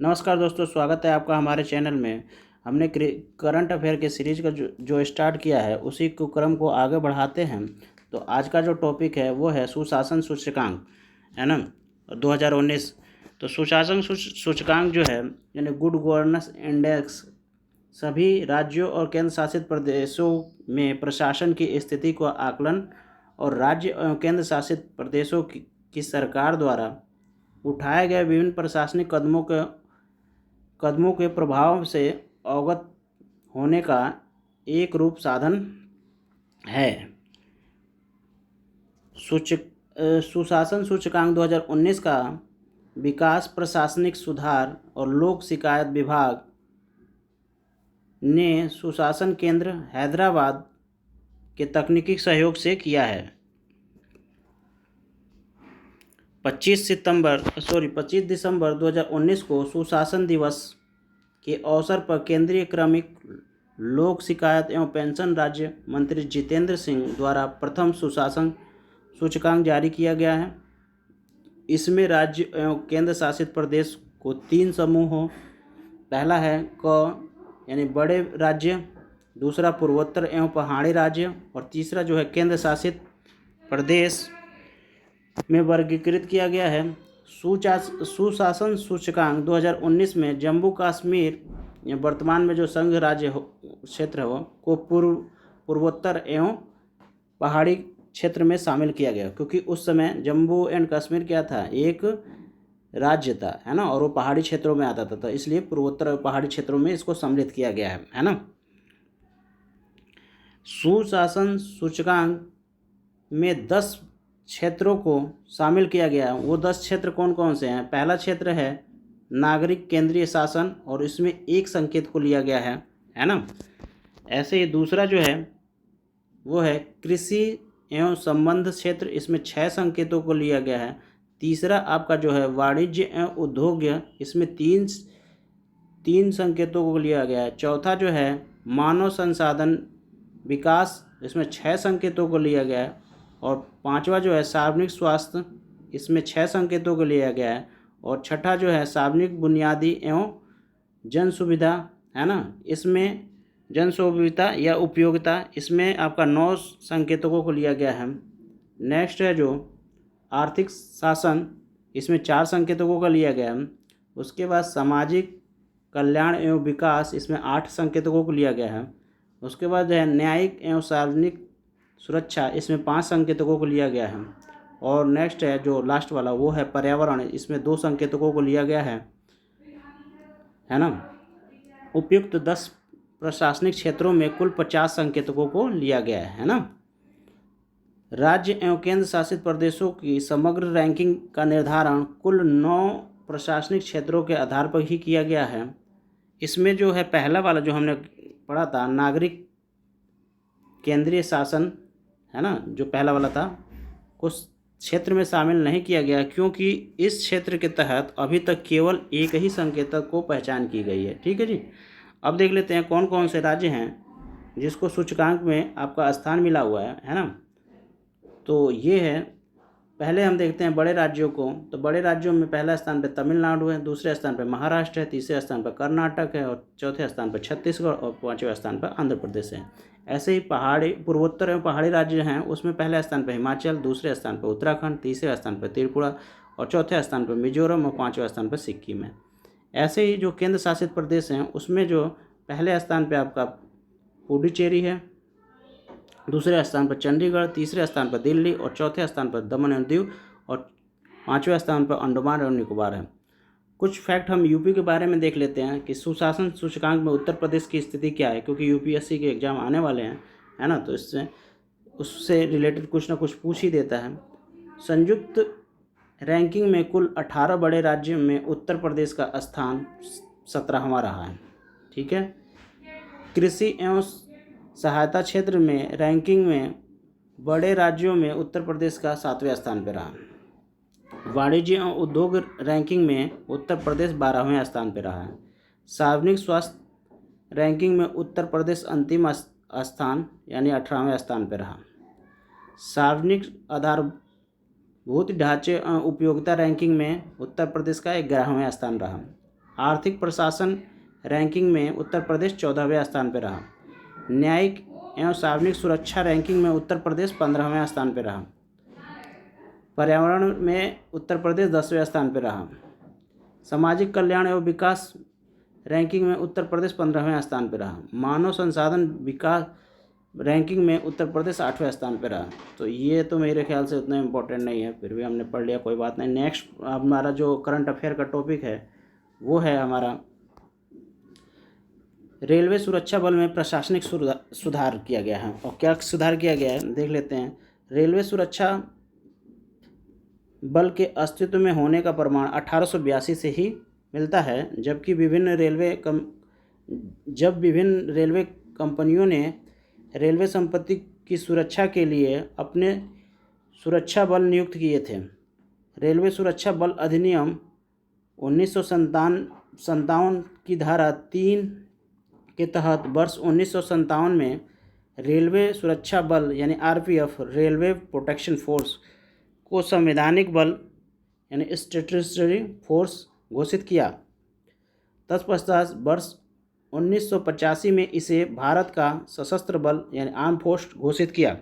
नमस्कार दोस्तों, स्वागत है आपका हमारे चैनल में। हमने करंट अफेयर के सीरीज का जो स्टार्ट किया है उसी को क्रम को आगे बढ़ाते हैं। तो आज का जो टॉपिक है वो है सुशासन सूचकांक, है ना, 2019। तो सुशासन सूचकांक जो है यानी गुड गवर्नेंस इंडेक्स सभी राज्यों और केंद्र शासित प्रदेशों में प्रशासन की स्थिति को आकलन और राज्य एवं केंद्र शासित प्रदेशों की सरकार द्वारा उठाए गए विभिन्न प्रशासनिक कदमों के प्रभाव से अवगत होने का एक रूप साधन है। सुशासन सूचकांक 2019 का विकास प्रशासनिक सुधार और लोक शिकायत विभाग ने सुशासन केंद्र हैदराबाद के तकनीकी सहयोग से किया है। 25 दिसंबर 2019 को सुशासन दिवस के अवसर पर केंद्रीय क्रमिक लोक शिकायत एवं पेंशन राज्य मंत्री जितेंद्र सिंह द्वारा प्रथम सुशासन सूचकांक जारी किया गया है। इसमें राज्य एवं केंद्र शासित प्रदेश को 3 समूहों, पहला है क यानी बड़े राज्य, दूसरा पूर्वोत्तर एवं पहाड़ी राज्य और तीसरा जो है केंद्र शासित प्रदेश में वर्गीकृत किया गया है। सुशासन सूचकांक 2019 में जम्मू कश्मीर या वर्तमान में जो संघ राज्य क्षेत्र हो को पूर्वोत्तर एवं पहाड़ी क्षेत्र में शामिल किया गया, क्योंकि उस समय जम्मू एंड कश्मीर क्या था, एक राज्य था, है ना, और वो पहाड़ी क्षेत्रों में आता था, तो इसलिए पूर्वोत्तर और पहाड़ी क्षेत्रों में इसको सम्मिलित किया गया है ना। सुशासन सूचकांक में 10 क्षेत्रों को शामिल किया गया है। वो 10 क्षेत्र कौन कौन से हैं? पहला क्षेत्र है नागरिक केंद्रीय शासन और इसमें 1 संकेत को लिया गया है ना। ऐसे ही दूसरा जो है वो है कृषि एवं संबंध क्षेत्र, इसमें 6 संकेतों को लिया गया है। तीसरा आपका जो है वाणिज्य एवं उद्योग, इसमें 3 संकेतों को लिया गया है। चौथा जो है मानव संसाधन विकास, इसमें 6 संकेतों को लिया गया है। और 5वां जो है सार्वजनिक स्वास्थ्य, इसमें 6 संकेतों को लिया गया है। और छठा जो है सार्वजनिक बुनियादी एवं जन सुविधा, है ना, इसमें जन सुविधा या उपयोगिता, इसमें आपका 9 संकेतकों को लिया गया है। नेक्स्ट है जो आर्थिक शासन, इसमें 4 संकेतकों का लिया गया है। उसके बाद सामाजिक कल्याण एवं विकास, इसमें 8 संकेतकों को लिया गया है। उसके बाद जो है न्यायिक एवं सार्वजनिक सुरक्षा, इसमें 5 संकेतकों को लिया गया है। और नेक्स्ट है जो लास्ट वाला वो है पर्यावरण, इसमें 2 संकेतकों को लिया गया है ना। उपयुक्त 10 प्रशासनिक क्षेत्रों में कुल 50 संकेतकों को लिया गया है ना। राज्य एवं केंद्र शासित प्रदेशों की समग्र रैंकिंग का निर्धारण कुल 9 प्रशासनिक क्षेत्रों के आधार पर ही किया गया है। इसमें जो है पहला वाला जो हमने पढ़ा था नागरिक केंद्रीय शासन, है ना, जो पहला वाला था, कुछ क्षेत्र में शामिल नहीं किया गया क्योंकि इस क्षेत्र के तहत अभी तक केवल एक ही संकेतक को पहचान की गई है। ठीक है जी। अब देख लेते हैं कौन कौन से राज्य हैं जिसको सूचकांक में आपका स्थान मिला हुआ है ना। तो ये है, पहले हम देखते हैं बड़े राज्यों को। तो बड़े राज्यों में पहला स्थान पे तमिलनाडु है, दूसरे स्थान पे महाराष्ट्र है, तीसरे स्थान पर कर्नाटक है और चौथे स्थान पर छत्तीसगढ़ और 5वें स्थान पर आंध्र प्रदेश है। ऐसे ही पहाड़ी पूर्वोत्तर एवं पहाड़ी राज्य हैं, उसमें पहले स्थान पर हिमाचल, दूसरे स्थान पर उत्तराखंड, तीसरे स्थान पर त्रिपुरा और चौथे स्थान पर मिजोरम और 5वें स्थान पर सिक्किम है। ऐसे ही जो केंद्र शासित प्रदेश हैं उसमें जो पहले स्थान पर आपका पुडुचेरी है, दूसरे स्थान पर चंडीगढ़, तीसरे स्थान पर दिल्ली और चौथे स्थान पर दमन एवं दीव और 5वें स्थान पर अंडमान और निकोबार है। कुछ फैक्ट हम यूपी के बारे में देख लेते हैं कि सुशासन सूचकांक में उत्तर प्रदेश की स्थिति क्या है, क्योंकि यूपीएससी के एग्जाम आने वाले हैं, है ना, तो उससे रिलेटेड कुछ ना कुछ पूछ ही देता है। संयुक्त रैंकिंग में कुल 18 बड़े राज्यों में उत्तर प्रदेश का स्थान 17वां रहा है। ठीक है। कृषि एवं सहायता क्षेत्र में रैंकिंग में बड़े राज्यों में उत्तर प्रदेश का 7वें स्थान पर रहा। वाणिज्य एवं उद्योग रैंकिंग में उत्तर प्रदेश 12वें स्थान पर रहा है। सार्वजनिक स्वास्थ्य रैंकिंग में उत्तर प्रदेश अंतिम स्थान यानी 18वें स्थान पर रहा। सार्वजनिक आधारभूत ढांचे एवं उपयोगिता रैंकिंग में उत्तर प्रदेश का 11वां स्थान रहा। आर्थिक प्रशासन रैंकिंग में उत्तर प्रदेश 14वें स्थान पर रहा। न्यायिक एवं सार्वजनिक सुरक्षा रैंकिंग में उत्तर प्रदेश 15वें स्थान पर रहा। पर्यावरण में उत्तर प्रदेश 10वें स्थान पर रहा। सामाजिक कल्याण एवं विकास रैंकिंग में उत्तर प्रदेश 15वें स्थान पर रहा। मानव संसाधन विकास रैंकिंग में उत्तर प्रदेश 8वें स्थान पर रहा। तो ये तो मेरे ख्याल से उतना इम्पोर्टेंट नहीं है, फिर भी हमने पढ़ लिया, कोई बात नहीं। नेक्स्ट हमारा जो करंट अफेयर का टॉपिक है वो है हमारा रेलवे सुरक्षा बल में प्रशासनिक सुधार किया गया है। और क्या सुधार किया गया है देख लेते हैं। रेलवे सुरक्षा बल के अस्तित्व में होने का प्रमाण 1882 से ही मिलता है, जबकि विभिन्न रेलवे कंपनियों ने रेलवे संपत्ति की सुरक्षा के लिए अपने सुरक्षा बल नियुक्त किए थे। रेलवे सुरक्षा बल अधिनियम 1957 की धारा 3 के तहत वर्ष 1957 में रेलवे सुरक्षा बल यानी आरपीएफ, रेलवे प्रोटेक्शन फोर्स को संवैधानिक बल यानी स्टैट्यूटरी फोर्स घोषित किया। तत्पश्चात वर्ष 1985 में इसे भारत का सशस्त्र बल यानी आर्म फोर्स घोषित किया।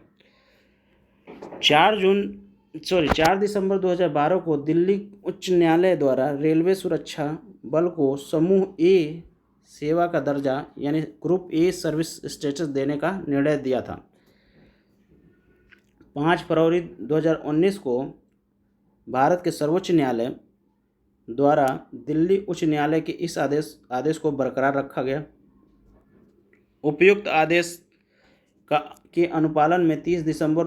4 दिसंबर 2012 को दिल्ली उच्च न्यायालय द्वारा रेलवे सुरक्षा बल को समूह ए सेवा का दर्जा यानी ग्रुप ए सर्विस स्टेटस देने का निर्णय दिया था। 5 फरवरी 2019 को भारत के सर्वोच्च न्यायालय द्वारा दिल्ली उच्च न्यायालय के इस आदेश को बरकरार रखा गया। उपयुक्त आदेश के अनुपालन में 30 दिसंबर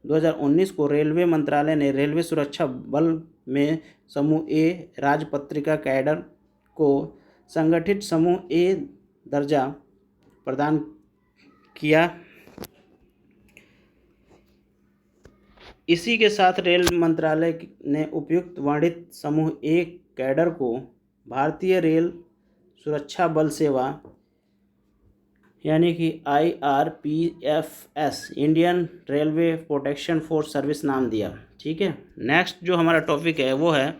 2019 को रेलवे मंत्रालय ने रेलवे सुरक्षा बल में समूह ए राजपत्रिका कैडर को संगठित समूह ए दर्जा प्रदान किया। इसी के साथ रेल मंत्रालय ने उपयुक्त वर्णित समूह ए कैडर को भारतीय रेल सुरक्षा बल सेवा यानी कि IRPFS Indian railway protection force service नाम दिया। ठीक है। नेक्स्ट जो हमारा टॉपिक है वो है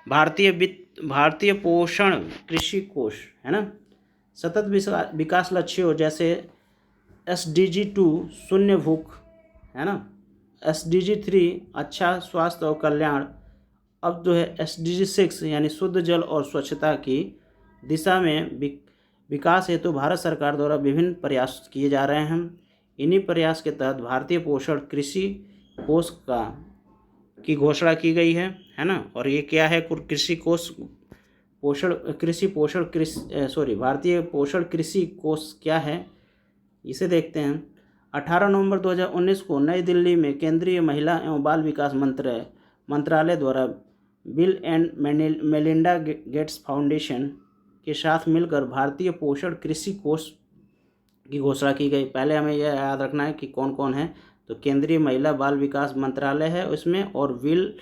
भारतीय पोषण कृषि कोष, है ना। सतत विकास लक्ष्यों जैसे SDG 2 शून्य भूख, है ना, SDG 3 अच्छा स्वास्थ्य और कल्याण, अब जो है SDG 6 यानी शुद्ध जल और स्वच्छता की दिशा में विकास हेतु भारत सरकार द्वारा विभिन्न प्रयास किए जा रहे हैं। इन्हीं प्रयास के तहत भारतीय पोषण कृषि कोष की घोषणा की गई है ना। और ये क्या है कृषि कोष भारतीय पोषण कृषि कोष क्या है इसे देखते हैं। 18 नवंबर 2019 को नई दिल्ली में केंद्रीय महिला एवं बाल विकास मंत्रालय द्वारा bill and Melinda Gates foundation के साथ मिलकर भारतीय पोषण कृषि कोष की घोषणा की गई। पहले हमें यह याद रखना है कि कौन कौन है, तो केंद्रीय महिला बाल विकास मंत्रालय है उसमें, और Bill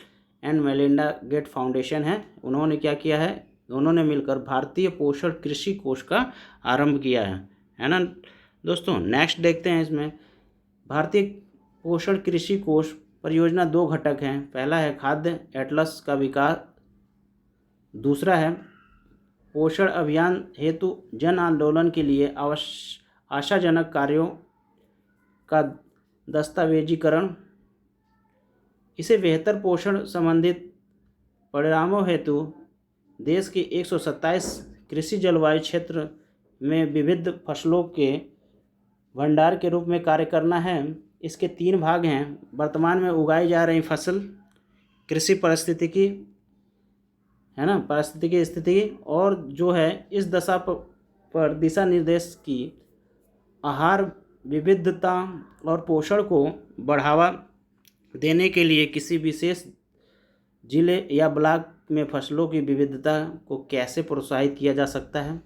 and Melinda Gate Foundation है। उन्होंने क्या किया है, दोनों ने मिलकर भारतीय पोषण कृषि कोष का आरंभ किया है ना दोस्तों। नेक्स्ट देखते हैं इसमें भारतीय पोषण कृषि कोष परियोजना 2 घटक हैं। पहला है खाद्य एटलस का विकास, दूसरा है पोषण अभियान हेतु जन आंदोलन के लिए आशाजनक कार्यों का दस्तावेजीकरण। इसे बेहतर पोषण संबंधित परिणामों हेतु देश के 127 कृषि जलवायु क्षेत्र में विविध फसलों के भंडार के रूप में कार्य करना है। इसके 3 भाग हैं। वर्तमान में उगाई जा रही फसल, कृषि पारिस्थितिकी, है ना, पारिस्थितिकी स्थिति, और जो है इस दशा पर दिशा निर्देश की आहार विविधता और पोषण को बढ़ावा देने के लिए किसी विशेष जिले या ब्लॉक में फसलों की विविधता को कैसे प्रोत्साहित किया जा सकता है।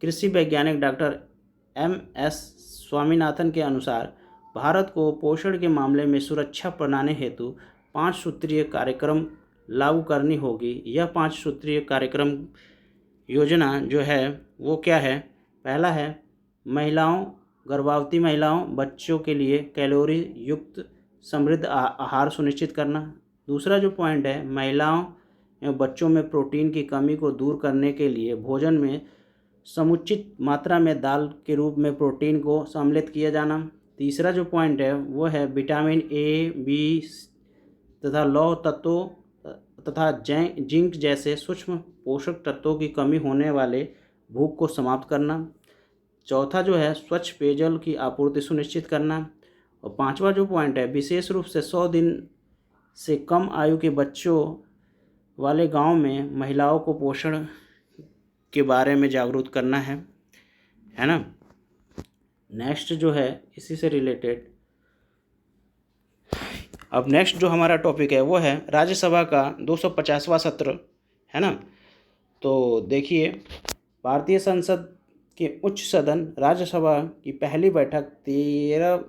कृषि वैज्ञानिक डॉक्टर MS स्वामीनाथन के अनुसार भारत को पोषण के मामले में सुरक्षा प्रणाली हेतु 5 सूत्रीय कार्यक्रम लागू करनी होगी। यह 5 सूत्रीय कार्यक्रम योजना जो है वो क्या है, पहला है महिलाओं, गर्भवती महिलाओं, बच्चों के लिए कैलोरी युक्त समृद्ध आहार सुनिश्चित करना। दूसरा जो पॉइंट है महिलाओं एवं बच्चों में प्रोटीन की कमी को दूर करने के लिए भोजन में समुचित मात्रा में दाल के रूप में प्रोटीन को सम्मिलित किया जाना। तीसरा जो पॉइंट है वो है विटामिन ए, बी तथा लौह तत्वों तथा जिंक जैसे सूक्ष्म पोषक तत्वों की कमी होने वाले भूख को समाप्त करना। चौथा जो है स्वच्छ पेयजल की आपूर्ति सुनिश्चित करना। और पांचवा जो पॉइंट है विशेष रूप से 100 दिन से कम आयु के बच्चों वाले गांव में महिलाओं को पोषण के बारे में जागरूक करना है ना। नेक्स्ट जो है इसी से रिलेटेड अब नेक्स्ट जो हमारा टॉपिक है वो है राज्यसभा का 250वां सत्र है ना। तो देखिए भारतीय संसद के उच्च सदन राज्यसभा की पहली बैठक 13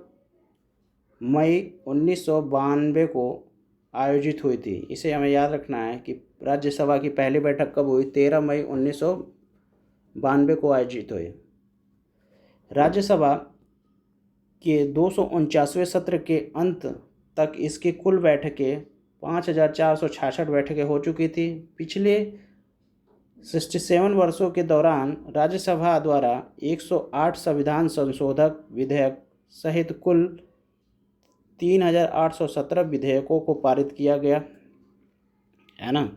मई 1992 को आयोजित हुई थी। इसे हमें याद रखना है कि राज्यसभा की पहली बैठक कब हुई, 13 मई 1992 को आयोजित हुई। राज्यसभा के 249वें सत्र के अंत तक इसकी कुल बैठकें 5466 बैठकें हो चुकी थी। पिछले 67 वर्षों के दौरान राज्यसभा द्वारा 108 संविधान संशोधक विधेयक सहित कुल 3817 विधेयकों को पारित किया गया है ना।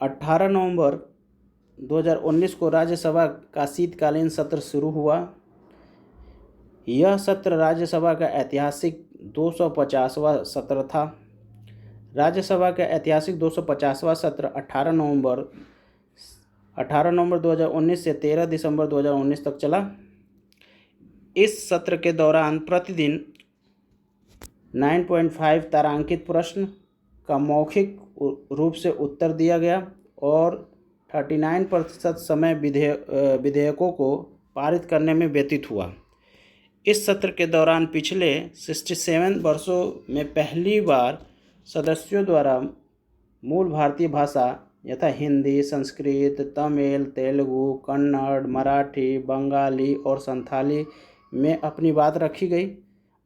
18 नवंबर 2019 को राज्यसभा का शीतकालीन सत्र शुरू हुआ। यह सत्र राज्यसभा का ऐतिहासिक 250वां सत्र था। राज्यसभा का ऐतिहासिक 250वां सत्र 18 नवंबर 2019 से 13 दिसंबर 2019 तक चला। इस सत्र के दौरान प्रतिदिन 9.5 तारांकित प्रश्न का मौखिक रूप से उत्तर दिया गया और 39% समय विधेयकों को पारित करने में व्यतीत हुआ। इस सत्र के दौरान पिछले 67 वर्षों में पहली बार सदस्यों द्वारा मूल भारतीय भाषा यथा हिंदी, संस्कृत, तमिल, तेलुगु, कन्नड़, मराठी, बंगाली और संथाली में अपनी बात रखी गई।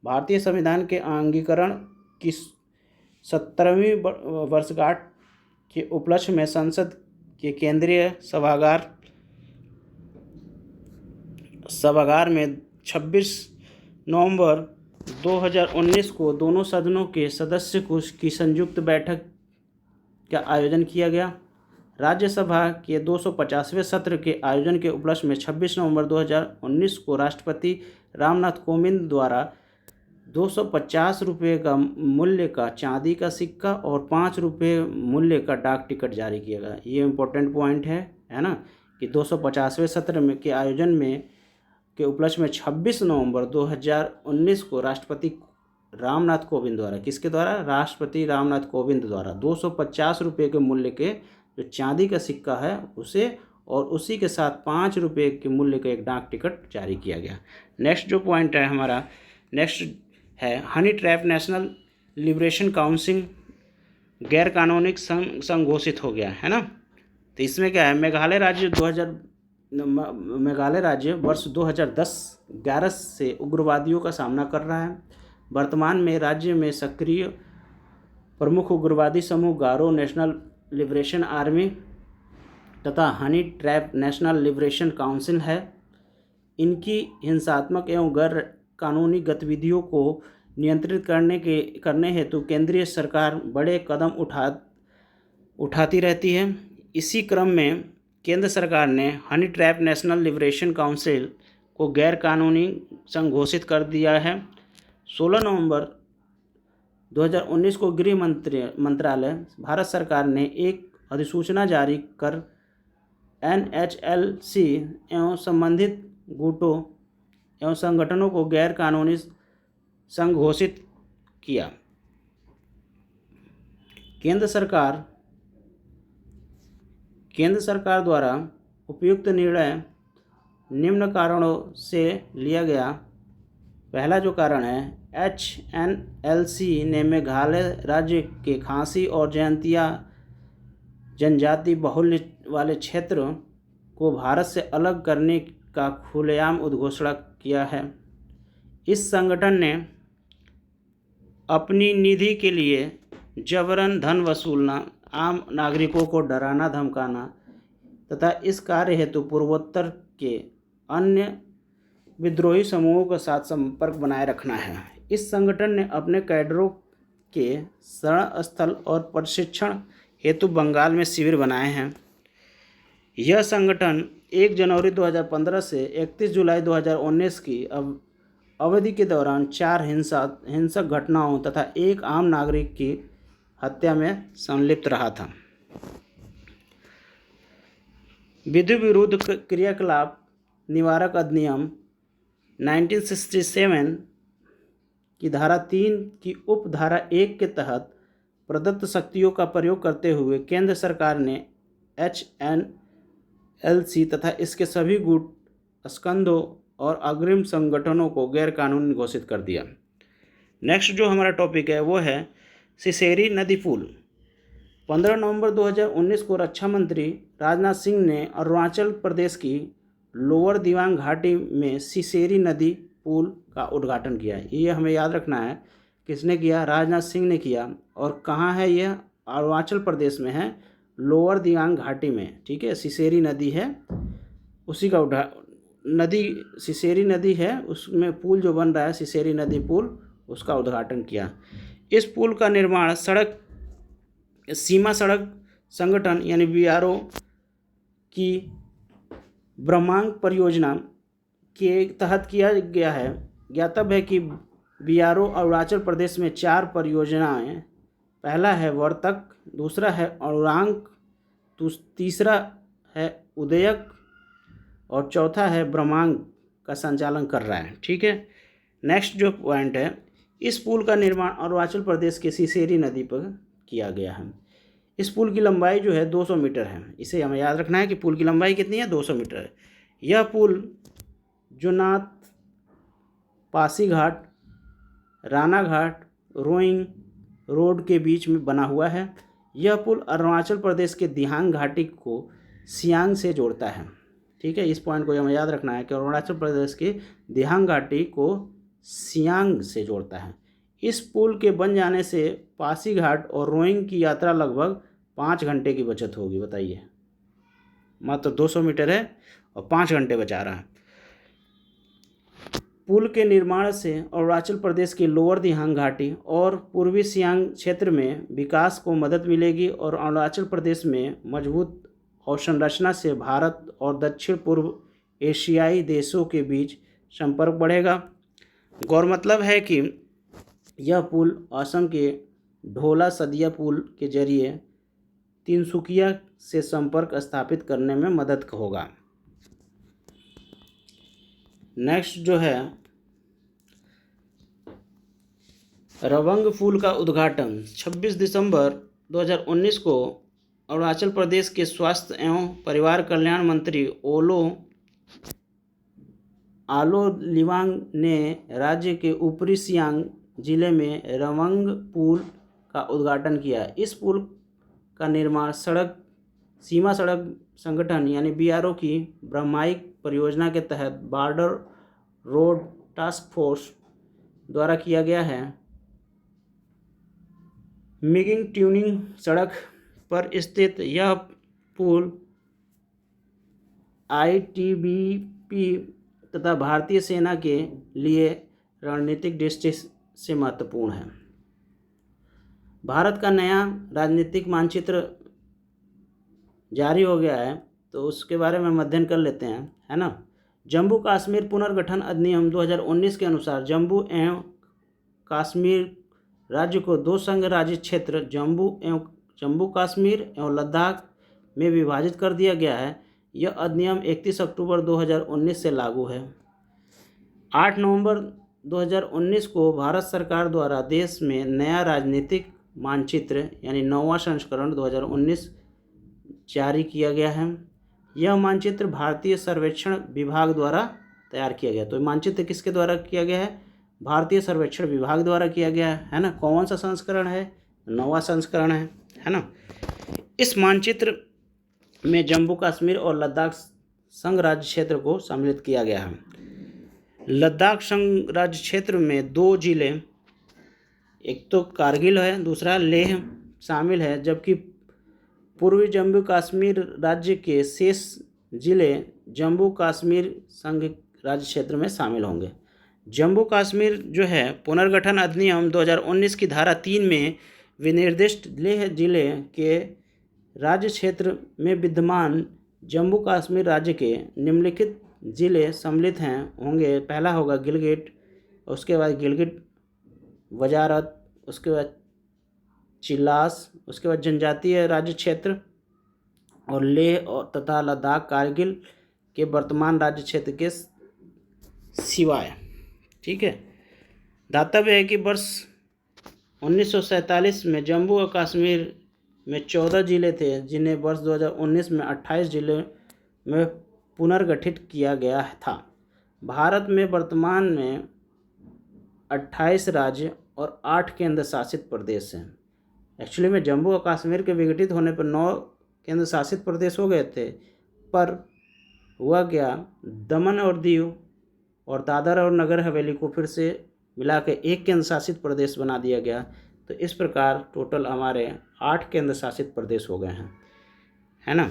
भारतीय संविधान के अंगीकरण की 17वीं वर्षगांठ के उपलक्ष्य में संसद के केंद्रीय सभागार में 26 नवंबर 2019 को दोनों सदनों के सदस्यों की संयुक्त बैठक का आयोजन किया गया। राज्यसभा के 250वें सत्र के आयोजन के उपलक्ष्य में 26 नवंबर 2019 को राष्ट्रपति रामनाथ कोविंद द्वारा 250 रुपये का मूल्य का चांदी का सिक्का और 5 रुपये मूल्य का डाक टिकट जारी किया गया। ये इम्पोर्टेंट पॉइंट है ना कि 250वें सत्र में के आयोजन में के उपलक्ष्य में 26 नवंबर 2019 को राष्ट्रपति रामनाथ कोविंद द्वारा राष्ट्रपति रामनाथ कोविंद द्वारा 250 रुपये के मूल्य के जो चांदी का सिक्का है उसे और उसी के साथ 5 रुपये के मूल्य का एक डाक टिकट जारी किया गया। नेक्स्ट जो पॉइंट है हमारा नेक्स्ट है honey trap national liberation council गैर कानूनी संघ घोषित हो गया है ना। तो इसमें क्या है मेघालय राज्य वर्ष 2010-11 से उग्रवादियों का सामना कर रहा है। वर्तमान में राज्य में सक्रिय प्रमुख उग्रवादी समूह गारो नेशनल लिबरेशन आर्मी तथा honey trap national liberation council है। इनकी हिंसात्मक एवं गैर कानूनी गतिविधियों को नियंत्रित करने हेतु केंद्रीय सरकार बड़े कदम उठाती रहती है। इसी क्रम में केंद्र सरकार ने honey trap national liberation council को गैर कानूनी संघ घोषित कर दिया है। 16 नवंबर 2019 को गृह मंत्रालय भारत सरकार ने एक अधिसूचना जारी कर NHLC एवं संबंधित गुटों एवं संगठनों को गैर कानूनी संघ घोषित किया। केंद्र सरकार द्वारा उपयुक्त निर्णय निम्न कारणों से लिया गया। पहला जो कारण है HNLC ने मेघालय राज्य के खासी और जयंतिया जनजाति बहुल्य वाले क्षेत्र को भारत से अलग करने का खुलेआम उद्घोषणा किया है। इस संगठन ने अपनी निधि के लिए जबरन धन वसूलना आम नागरिकों को डराना धमकाना तथा इस कार्य हेतु पूर्वोत्तर के अन्य विद्रोही समूहों के साथ संपर्क बनाए रखना है। इस संगठन ने अपने कैडरों के शरण स्थल और प्रशिक्षण हेतु बंगाल में शिविर बनाए हैं। यह संगठन 1 जनवरी 2015 से 31 जुलाई 2019 की अवधि के दौरान 4 हिंसक घटनाओं तथा एक आम नागरिक की हत्या में संलिप्त रहा था। विधि विरुद्ध क्रियाकलाप निवारक अधिनियम 1967 की धारा 3 की उपधारा 1 के तहत प्रदत्त शक्तियों का प्रयोग करते हुए केंद्र सरकार ने HNLC तथा इसके सभी गुट स्कंदों और अग्रिम संगठनों को गैरकानूनी घोषित कर दिया। नेक्स्ट जो हमारा टॉपिक है वो है सिसेरी नदी पुल। 15 नवंबर 2019 को रक्षा मंत्री राजनाथ सिंह ने अरुणाचल प्रदेश की लोअर दिबांग घाटी में सिसेरी नदी पुल का उद्घाटन किया। ये हमें याद रखना है, किसने किया? राजनाथ सिंह ने किया। और कहाँ है यह? अरुणाचल प्रदेश में है, लोअर दिबांग घाटी में। ठीक है, सिसेरी नदी है, उसी का नदी सिसेरी नदी है, उसमें पुल जो बन रहा है सिसेरी नदी पुल, उसका उद्घाटन किया। इस पुल का निर्माण सीमा सड़क संगठन यानी BRO की ब्रह्मांक परियोजना के तहत किया गया है। ज्ञातव्य है कि BRO अरुणाचल प्रदेश में 4 परियोजनाएं, पहला है वर्तक, दूसरा है अरुणांक, तीसरा है उदयक और चौथा है ब्रह्मांक का संचालन कर रहा है। ठीक है, नेक्स्ट जो पॉइंट है, इस पुल का निर्माण अरुणाचल प्रदेश के सिसेरी नदी पर किया गया है। इस पुल की लंबाई जो है 200 मीटर है। इसे हमें याद रखना है कि पुल की लंबाई कितनी है? 200 मीटर है। यह पुल जुनात, पासीघाट, रानाघाट, रोइंग रोड के बीच में बना हुआ है। यह पुल अरुणाचल प्रदेश के दिहांग घाटी को सियांग से जोड़ता है। ठीक है, इस पॉइंट को हमें याद रखना है कि अरुणाचल प्रदेश के दिहांग घाटी को सियांग से जोड़ता है। इस पुल के बन जाने से पासीघाट और रोइंग की यात्रा लगभग 5 घंटे की बचत होगी। बताइए, मात्र 200 मीटर है और 5 घंटे बचा रहा है। पुल के निर्माण से अरुणाचल प्रदेश की लोअर दिहांग घाटी और पूर्वी सियांग क्षेत्र में विकास को मदद मिलेगी और अरुणाचल प्रदेश में मजबूत अवसंरचना से भारत और दक्षिण पूर्व एशियाई देशों के बीच संपर्क बढ़ेगा। गौरतलब है कि यह पुल असम के ढोला सदिया पुल के जरिए तिनसुकिया से संपर्क स्थापित करने में मदद होगा। नेक्स्ट जो है रवंग पुल का उद्घाटन 26 दिसंबर 2019 को अरुणाचल प्रदेश के स्वास्थ्य एवं परिवार कल्याण मंत्री आलो लिबांग ने राज्य के ऊपरी सियांग जिले में रवंग पुल का उद्घाटन किया। इस पुल का निर्माण सीमा सड़क संगठन यानी BRO की ब्रह्मांक परियोजना के तहत बॉर्डर रोड टास्क फोर्स द्वारा किया गया है। मिगिंग ट्यूनिंग सड़क पर स्थित यह पुल ITBP तथा भारतीय सेना के लिए रणनीतिक दृष्टि से महत्वपूर्ण है। भारत का नया राजनीतिक मानचित्र जारी हो गया है, तो उसके बारे में अध्ययन कर लेते हैं, है ना। जम्मू कश्मीर पुनर्गठन अधिनियम 2019 के अनुसार जम्मू एवं कश्मीर राज्य को 2 संघ राज्य क्षेत्र जम्मू कश्मीर एवं लद्दाख में विभाजित कर दिया गया है। यह अधिनियम 31 अक्टूबर 2019 से लागू है। 8 नवंबर 2019 को भारत सरकार द्वारा देश में नया राजनीतिक मानचित्र यानी 9वां संस्करण 2019 जारी किया गया है। यह मानचित्र भारतीय सर्वेक्षण विभाग द्वारा तैयार किया गया। तो मानचित्र किसके द्वारा किया गया है? भारतीय सर्वेक्षण विभाग द्वारा किया गया है ना। कौन सा संस्करण है? 9वां संस्करण है ना। इस मानचित्र में जम्मू कश्मीर और लद्दाख संघ राज्य क्षेत्र को सम्मिलित किया गया है। लद्दाख संघ राज्य क्षेत्र में 2 जिले, एक तो कारगिल है, दूसरा लेह शामिल है, जबकि पूर्वी जम्मू कश्मीर राज्य के शेष जिले जम्मू कश्मीर संघ राज्य क्षेत्र में शामिल होंगे। जम्मू कश्मीर जो है पुनर्गठन अधिनियम 2019 की धारा 3 में विनिर्दिष्ट लेह जिले के राज्य क्षेत्र में विद्यमान जम्मू कश्मीर राज्य के निम्नलिखित जिले सम्मिलित हैं होंगे। पहला होगा गिलगिट, उसके बाद गिलगिट वजारत, उसके बाद चिल्लास, उसके बाद जनजातीय राज्य क्षेत्र और लेह और तथा लद्दाख कारगिल के वर्तमान राज्य क्षेत्र के सिवाय। ठीक है। दातव्य है कि वर्ष 1947 में जम्मू और कश्मीर में 14 जिले थे, जिन्हें वर्ष 2019 में 28 जिले में पुनर्गठित किया गया था। भारत में वर्तमान में 28 राज्य और 8 केंद्र शासित प्रदेश हैं। एक्चुअली में जम्मू और कश्मीर के विघटित होने पर 9 केंद्र शासित प्रदेश हो गए थे, पर हुआ क्या, दमन और दीव और दादर और नगर हवेली को फिर से मिला के 1 केंद्र शासित प्रदेश बना दिया गया। तो इस प्रकार टोटल हमारे 8 केंद्र शासित प्रदेश हो गए हैं, है ना।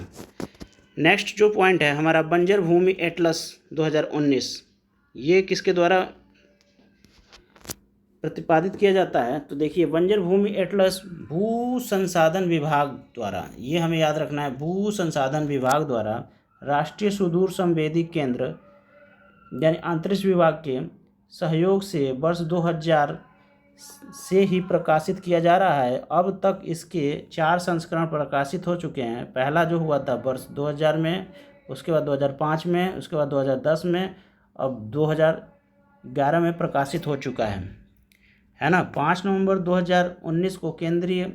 नेक्स्ट जो पॉइंट है हमारा बंजर भूमि एटलस 2019, ये किसके द्वारा प्रतिपादित किया जाता है? तो देखिए, बंजर भूमि एटलस भू संसाधन विभाग द्वारा, ये हमें याद रखना है, भू संसाधन विभाग द्वारा राष्ट्रीय सुदूर संवेदी केंद्र यानी अंतरिक्ष विभाग के सहयोग से वर्ष 2000 से ही प्रकाशित किया जा रहा है। अब तक इसके 4 संस्करण प्रकाशित हो चुके हैं। पहला जो हुआ था वर्ष 2000 में, उसके बाद 2005 में, उसके बाद 2010 में, अब 2011 में प्रकाशित हो चुका है ना। 5 नवंबर 2019 को केंद्रीय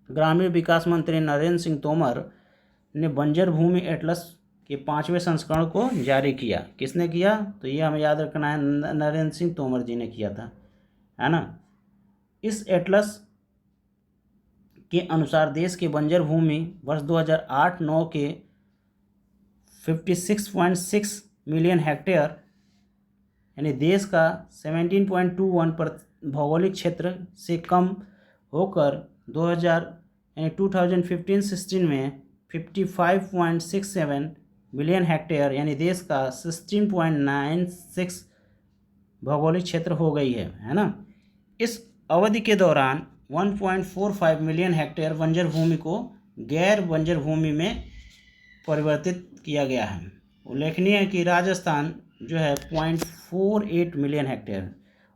ग्रामीण विकास मंत्री नरेंद्र सिंह तोमर ने बंजर भूमि एटलस के 5वें संस्करण को जारी किया। किसने किया? तो ये हमें याद रखना है, नरेंद्र सिंह तोमर जी ने किया था, है ना। इस एटलस के अनुसार देश के बंजर भूमि वर्ष 2008-9 के 56.6 मिलियन हेक्टेयर यानी देश का 17.21 पर भौगोलिक क्षेत्र से कम होकर 2015-16 में 55.67 मिलियन हेक्टेयर यानी देश का 16.96 भौगोलिक क्षेत्र हो गई है ना। इस अवधि के दौरान 1.45 मिलियन हेक्टेयर बंजर भूमि को गैर बंजर भूमि में परिवर्तित किया गया है। उल्लेखनीय है कि राजस्थान जो है 0.48 मिलियन हेक्टेयर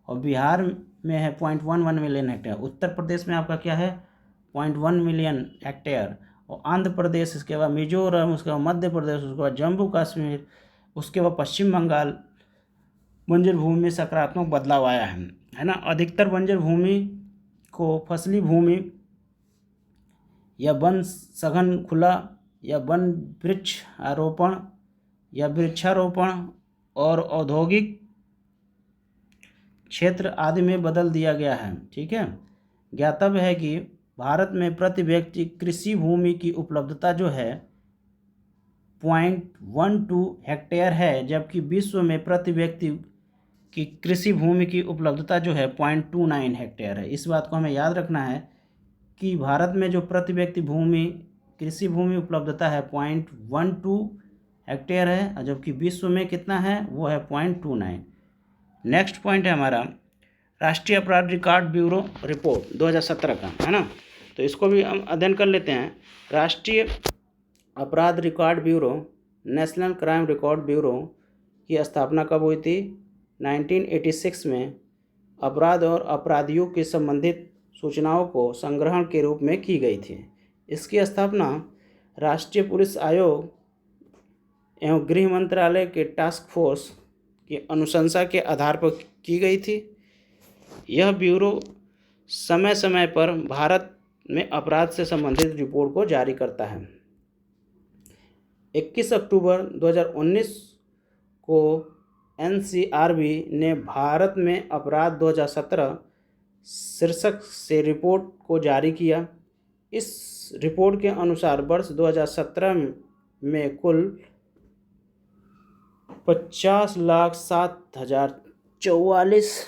और बिहार में है 0.11 मिलियन हेक्टेयर। उत्तर प्रदेश में आपका क्या है? 0.1 मिलियन हेक्टेयर और आंध्र प्रदेश, इसके बाद मिजोरम, उसके बाद मध्य प्रदेश, उसके बाद जम्मू कश्मीर, उसके बाद पश्चिम बंगाल बंजर भूमि में सकारात्मक बदलाव आया है ना। अधिकतर बंजर भूमि को फसली भूमि या वन सघन खुला या वन वृक्ष आरोपण या वृक्षारोपण और औद्योगिक क्षेत्र आदि में बदल दिया गया है। ठीक है। ज्ञातव्य है कि भारत में प्रति व्यक्ति कृषि भूमि की उपलब्धता जो है 0.12 हेक्टेयर है, जबकि विश्व में प्रति व्यक्ति की कृषि भूमि की उपलब्धता जो है 0.29 हेक्टेयर है। इस बात को हमें याद रखना है कि भारत में जो प्रति व्यक्ति कृषि भूमि उपलब्धता है 0.12 हेक्टेयर है, जबकि विश्व में कितना है? वो है 0.29। नेक्स्ट पॉइंट है हमारा राष्ट्रीय अपराध रिकॉर्ड ब्यूरो रिपोर्ट 2017 का, है ना। तो इसको भी हम अध्ययन कर लेते हैं। राष्ट्रीय अपराध record bureau, national crime record bureau की स्थापना कब हुई थी? 1986 में अपराध और अपराधियों के संबंधित सूचनाओं को संग्रहण के रूप में की गई थी। इसकी स्थापना राष्ट्रीय पुलिस आयोग एवं गृह मंत्रालय के टास्क फोर्स की अनुशंसा के आधार पर की गई थी। यह ब्यूरो समय समय पर भारत में अपराध से संबंधित रिपोर्ट को जारी करता है। 21 अक्टूबर 2019 को NCRB ने भारत में अपराध 2017 शीर्षक से रिपोर्ट को जारी किया। इस रिपोर्ट के अनुसार वर्ष 2017 में कुल 50,07,044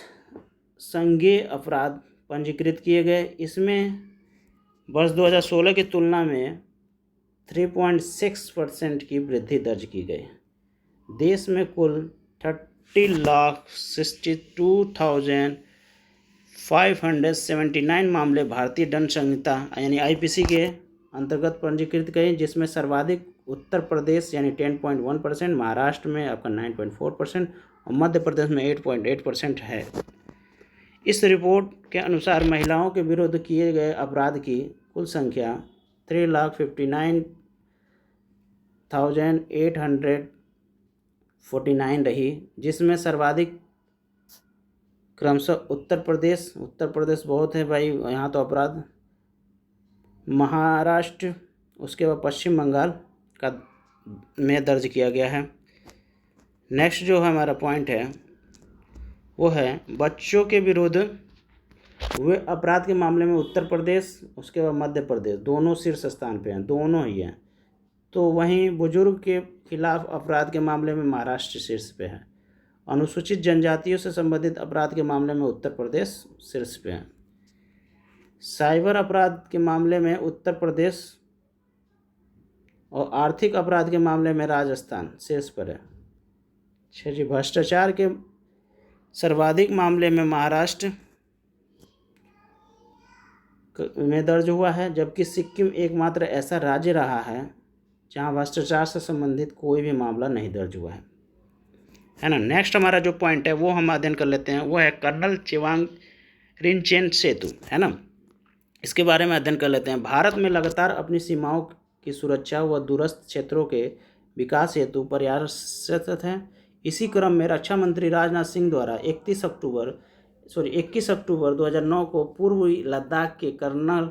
संज्ञेय अपराध पंजीकृत किए गए। इसमें वर्ष 2016 की तुलना में 3.6% की वृद्धि दर्ज की गई। देश में कुल 30,62,579 मामले भारतीय दंड संहिता यानी आईपीसी के अंतर्गत पंजीकृत गए, जिसमें सर्वाधिक उत्तर प्रदेश यानी 10.1%, महाराष्ट्र में आपका 9.4% और मध्य प्रदेश में 8.8% है। इस रिपोर्ट के अनुसार महिलाओं के विरुद्ध किए गए अपराध की कुल संख्या 3,59,849 रही, जिसमें सर्वाधिक क्रमशः उत्तर प्रदेश बहुत है भाई यहाँ तो अपराध, महाराष्ट्र, उसके बाद पश्चिम बंगाल का में दर्ज किया गया है। नेक्स्ट जो हमारा पॉइंट है वो है बच्चों के विरुद्ध हुए अपराध के मामले में उत्तर प्रदेश, उसके बाद मध्य प्रदेश दोनों शीर्ष स्थान पे हैं, दोनों ही हैं। तो वहीं बुजुर्ग के खिलाफ अपराध के मामले में महाराष्ट्र शीर्ष पे है। अनुसूचित जनजातियों से संबंधित अपराध के मामले में उत्तर प्रदेश शीर्ष पे है। साइबर अपराध के मामले में उत्तर प्रदेश और आर्थिक अपराध के मामले में राजस्थान शीर्ष पर है। अच्छा जी, भ्रष्टाचार के सर्वाधिक मामले में महाराष्ट्र में दर्ज हुआ है, जबकि सिक्किम एकमात्र ऐसा राज्य रहा है जहां भ्रष्टाचार से संबंधित कोई भी मामला नहीं दर्ज हुआ है ना। नेक्स्ट हमारा जो पॉइंट है वो हम अध्ययन कर लेते हैं, वो है कर्नल चेवांग रिनचेन सेतु, है ना। इसके बारे में अध्ययन कर लेते हैं। भारत में लगातार अपनी सीमाओं की सुरक्षा व दूरस्थ क्षेत्रों के विकास हेतु प्रयासरत है। इसी क्रम में रक्षा मंत्री राजनाथ सिंह द्वारा 21 अक्टूबर 2009 को पूर्वी लद्दाख के कर्नल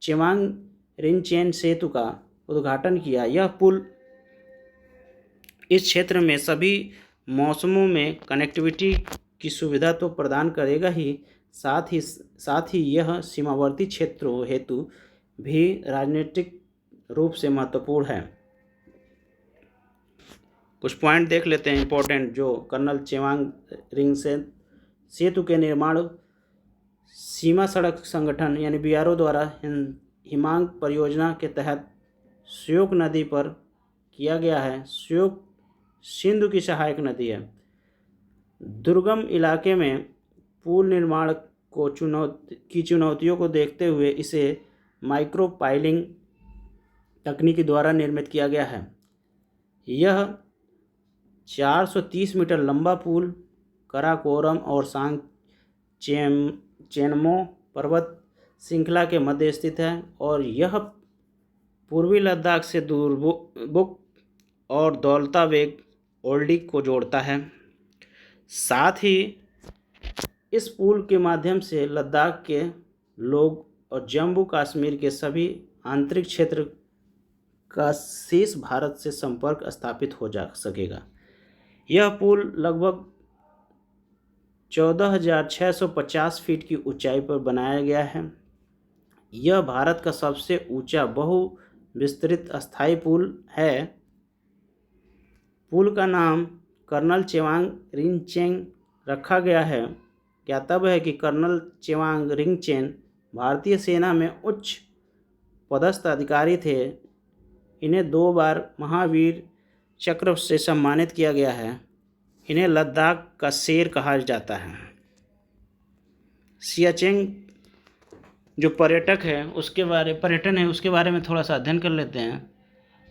चेवांग रिनचेन सेतु का उद्घाटन किया। यह पुल इस क्षेत्र में सभी मौसमों में कनेक्टिविटी की सुविधा तो प्रदान करेगा ही, साथ ही यह सीमावर्ती क्षेत्रों हेतु भी राजनीतिक रूप से महत्वपूर्ण है। कुछ पॉइंट देख लेते हैं इंपॉर्टेंट, जो कर्नल चेवांग रिनचेन सेतु के निर्माण सीमा सड़क संगठन यानी बीआरओ द्वारा हिमांक परियोजना के तहत श्योक नदी पर किया गया है। श्योक सिंधु की सहायक नदी है। दुर्गम इलाके में पुल निर्माण को चुनौतियों को देखते हुए इसे माइक्रो पाइलिंग तकनीक द्वारा निर्मित किया गया है। यह 430 मीटर लंबा पुल कराकोरम और चेनमो पर्वत श्रृंखला के मध्य स्थित है और यह पूर्वी लद्दाख से दुरबुक और दौलता बेग ओल्डी को जोड़ता है। साथ ही इस पुल के माध्यम से लद्दाख के लोग और जम्मू कश्मीर के सभी आंतरिक क्षेत्र का शेष भारत से संपर्क स्थापित हो जा सकेगा। यह पुल लगभग 14,650 फीट की ऊंचाई पर बनाया गया है। यह भारत का सबसे ऊंचा बहुविस्तृत अस्थायी पुल है। पुल का नाम कर्नल चेवांग रिनचेन रखा गया है। ज्ञातव्य है कि कर्नल चेवांग रिनचेन भारतीय सेना में उच्च पदस्थ अधिकारी थे। इन्हें 2 बार महावीर चक्र से सम्मानित किया गया है। इन्हें लद्दाख का शेर कहा जाता है। सियाचिन जो पर्यटन है उसके बारे में थोड़ा सा अध्ययन कर लेते हैं।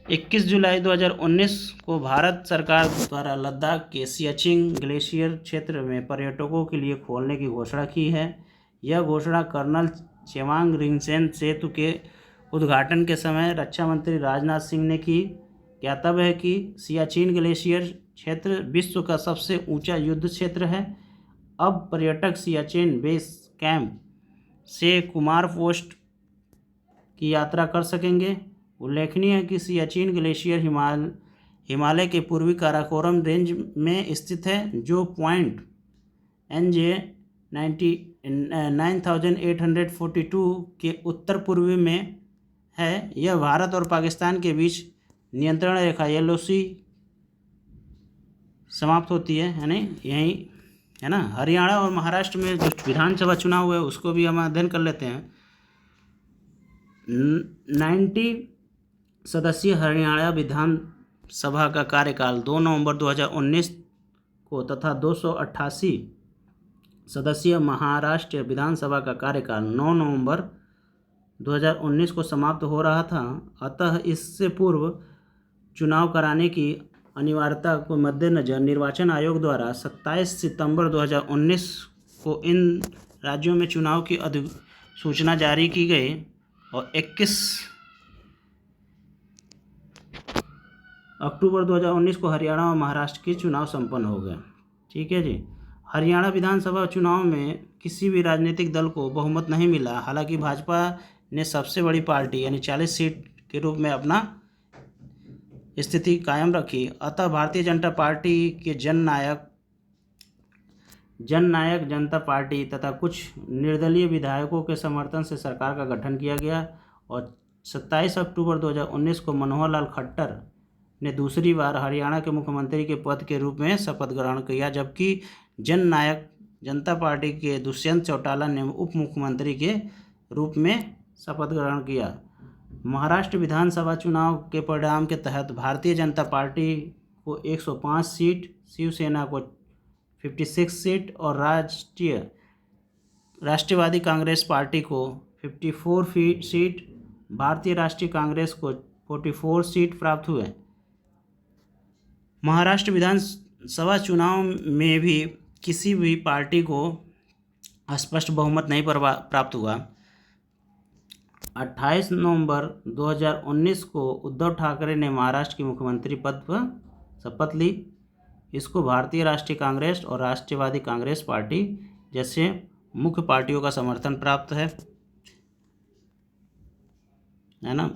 21 जुलाई 2019 को भारत सरकार द्वारा लद्दाख के सियाचिन ग्लेशियर क्षेत्र में पर्यटकों के लिए खोलने की घोषणा की है। यह घोषणा कर्नल चेवांग रिनचेन सेतु के उद्घाटन के समय रक्षा मंत्री राजनाथ सिंह ने की। ज्ञातव्य है कि सियाचिन ग्लेशियर क्षेत्र विश्व का सबसे ऊंचा युद्ध क्षेत्र है। अब पर्यटक सियाचिन बेस कैंप से कुमार पोस्ट की यात्रा कर सकेंगे। उल्लेखनीय है कि सियाचिन ग्लेशियर हिमालय के पूर्वी काराकोरम रेंज में स्थित है, जो पॉइंट NJ 9842 के उत्तर पूर्वी में है। यह भारत और पाकिस्तान के बीच नियंत्रण रेखा LOC समाप्त होती है, यानी यहीं है ना। हरियाणा और महाराष्ट्र में जो विधानसभा चुनाव हुए उसको भी हम अध्ययन कर लेते हैं। सदस्यीय हरियाणा विधानसभा का कार्यकाल 2 नवंबर 2019 को तथा 288 सदस्यीय महाराष्ट्र विधानसभा का कार्यकाल 9 नवंबर 2019 को समाप्त हो रहा था। अतः इससे पूर्व चुनाव कराने की अनिवार्यता को मद्देनज़र निर्वाचन आयोग द्वारा 27 सितंबर 2019 को इन राज्यों में चुनाव की अधिसूचना जारी की गई और 21 अक्टूबर 2019 को हरियाणा और महाराष्ट्र के चुनाव संपन्न हो गए। ठीक है जी। हरियाणा विधानसभा चुनाव में किसी भी राजनीतिक दल को बहुमत नहीं मिला। हालांकि भाजपा ने सबसे बड़ी पार्टी यानी 40 सीट के रूप में अपना स्थिति कायम रखी। अतः भारतीय जनता पार्टी के जननायक जनता पार्टी तथा कुछ निर्दलीय विधायकों के समर्थन से सरकार का गठन किया गया और 27 अक्टूबर 2019 को मनोहर लाल खट्टर ने दूसरी बार हरियाणा के मुख्यमंत्री के पद के रूप में शपथ ग्रहण किया, जबकि जननायक जनता पार्टी के दुष्यंत चौटाला ने उप मुख्यमंत्री के रूप में शपथ ग्रहण किया। महाराष्ट्र विधानसभा चुनाव के परिणाम के तहत भारतीय जनता पार्टी को 105 सीट, शिवसेना को 56 सीट और राष्ट्रवादी कांग्रेस पार्टी को 54 सीट, भारतीय राष्ट्रीय कांग्रेस को 44 सीट प्राप्त हुए। महाराष्ट्र विधानसभा चुनाव में भी किसी भी पार्टी को स्पष्ट बहुमत नहीं प्राप्त हुआ। 28 नवंबर 2019 को उद्धव ठाकरे ने महाराष्ट्र के मुख्यमंत्री पद पर शपथ ली। इसको भारतीय राष्ट्रीय कांग्रेस और राष्ट्रवादी कांग्रेस पार्टी जैसे मुख्य पार्टियों का समर्थन प्राप्त है ना।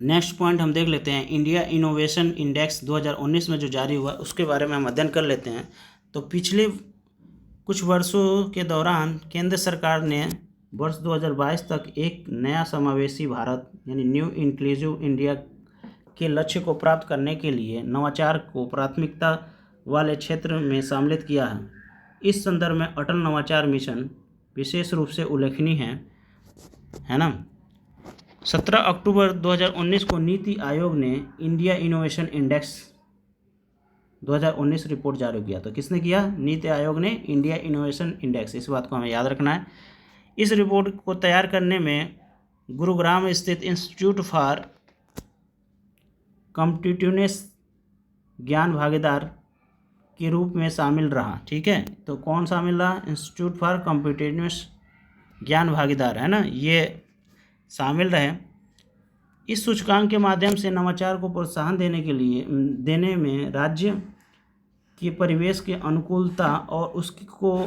नेक्स्ट पॉइंट हम देख लेते हैं, इंडिया इनोवेशन इंडेक्स 2019 में जो जारी हुआ उसके बारे में हम अध्ययन कर लेते हैं। तो पिछले कुछ वर्षों के दौरान केंद्र सरकार ने वर्ष 2022 तक एक नया समावेशी भारत यानी न्यू इंक्लूसिव इंडिया के लक्ष्य को प्राप्त करने के लिए नवाचार को प्राथमिकता वाले क्षेत्र में सम्मिलित किया है। इस संदर्भ में अटल नवाचार मिशन विशेष रूप से उल्लेखनीय है ना। 17 अक्टूबर 2019 को नीति आयोग ने इंडिया इनोवेशन इंडेक्स 2019 रिपोर्ट जारी किया। तो किसने किया? नीति आयोग ने इंडिया इनोवेशन इंडेक्स। इस बात को हमें याद रखना है। इस रिपोर्ट को तैयार करने में गुरुग्राम स्थित इंस्टीट्यूट फॉर कॉम्पिटिटिवनेस ज्ञान भागीदार के रूप में शामिल रहा। ठीक है, तो कौन शामिल रहा? इंस्टीट्यूट फॉर कॉम्पिटिटिवनेस ज्ञान भागीदार, है ना, ये शामिल रहे। इस सूचकांक के माध्यम से नवाचार को प्रोत्साहन देने में राज्य के परिवेश के अनुकूलता और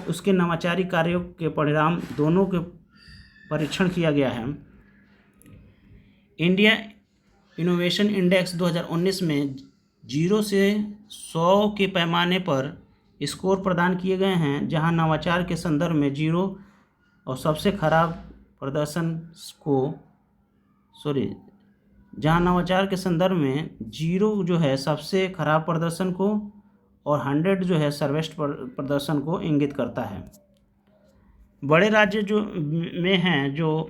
उसके नवाचारी कार्यों के परिणाम दोनों के परीक्षण किया गया है। इंडिया इनोवेशन इंडेक्स 2019 में 0 से 100 के पैमाने पर स्कोर प्रदान किए गए हैं, जहां नवाचार के संदर्भ में 0 और सबसे खराब प्रदर्शन को जहां नवाचार के संदर्भ में 0 जो है सबसे खराब प्रदर्शन को और 100 जो है सर्वश्रेष्ठ प्रदर्शन को इंगित करता है। बड़े राज्य जो में हैं जो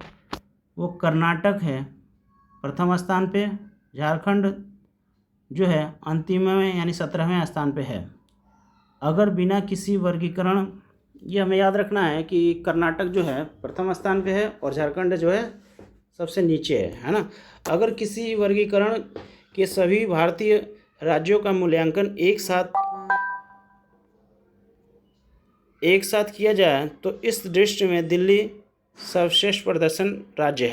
वो कर्नाटक है प्रथम स्थान पे, झारखंड जो है अंतिम में यानी 17वें स्थान पे है। अगर बिना किसी वर्गीकरण, ये हमें याद रखना है कि कर्नाटक जो है प्रथम स्थान पे है और झारखंड जो है सबसे नीचे है ना। अगर किसी वर्गीकरण के सभी भारतीय राज्यों का मूल्यांकन एक साथ किया जाए तो इस दृष्टि में दिल्ली सर्वश्रेष्ठ प्रदर्शन राज्य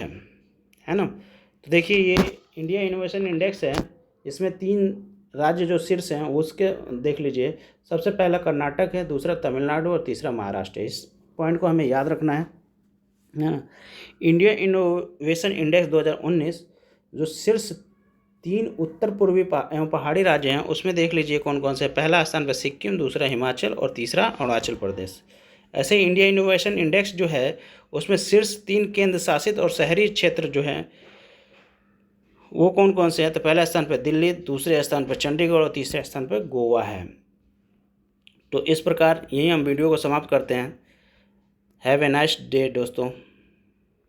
है ना। तो देखिए ये इंडिया इनोवेशन इंडेक्स है, इसमें 3 राज्य जो शीर्ष हैं उसके देख लीजिए। सबसे पहला कर्नाटक है, दूसरा तमिलनाडु और तीसरा महाराष्ट्र है। इस पॉइंट को हमें याद रखना है ना। इंडिया इनोवेशन इंडेक्स 2019 जो शीर्ष 3 उत्तर पूर्वी एवं पहाड़ी राज्य हैं उसमें देख लीजिए कौन कौन से। पहला स्थान पर सिक्किम, दूसरा हिमाचल और तीसरा अरुणाचल प्रदेश। ऐसे इंडिया इनोवेशन इंडेक्स जो है उसमें शीर्ष 3 केंद्र शासित और शहरी क्षेत्र जो हैं वो कौन कौन से हैं? तो पहले स्थान पर दिल्ली, दूसरे स्थान पर चंडीगढ़ और तीसरे स्थान पर गोवा है। तो इस प्रकार यही हम वीडियो को समाप्त करते हैं। हैव ए नाइस डे दोस्तों।